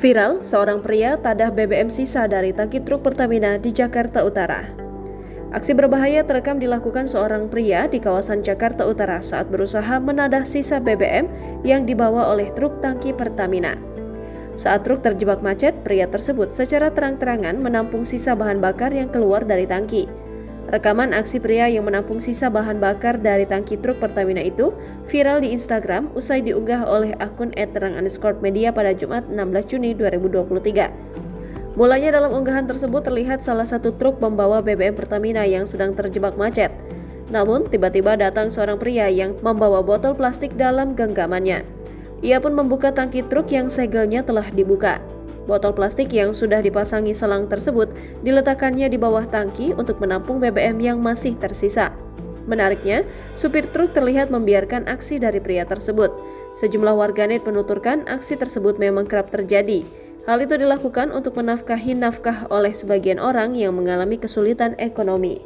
Viral, seorang pria tadah BBM sisa dari tangki truk Pertamina di Jakarta Utara. Aksi berbahaya terekam dilakukan seorang pria di kawasan Jakarta Utara saat berusaha menadah sisa BBM yang dibawa oleh truk tangki Pertamina. Saat truk terjebak macet, pria tersebut secara terang-terangan menampung sisa bahan bakar yang keluar dari tangki. Rekaman aksi pria yang menampung sisa bahan bakar dari tangki truk Pertamina itu viral di Instagram usai diunggah oleh akun @terang_media pada Jumat 16 Juni 2023. Mulanya dalam unggahan tersebut terlihat salah satu truk membawa BBM Pertamina yang sedang terjebak macet. Namun, tiba-tiba datang seorang pria yang membawa botol plastik dalam genggamannya. Ia pun membuka tangki truk yang segelnya telah dibuka. Botol plastik yang sudah dipasangi selang tersebut diletakkannya di bawah tangki untuk menampung BBM yang masih tersisa. Menariknya, supir truk terlihat membiarkan aksi dari pria tersebut. Sejumlah warganet menuturkan aksi tersebut memang kerap terjadi. Hal itu dilakukan untuk menafkahi nafkah oleh sebagian orang yang mengalami kesulitan ekonomi.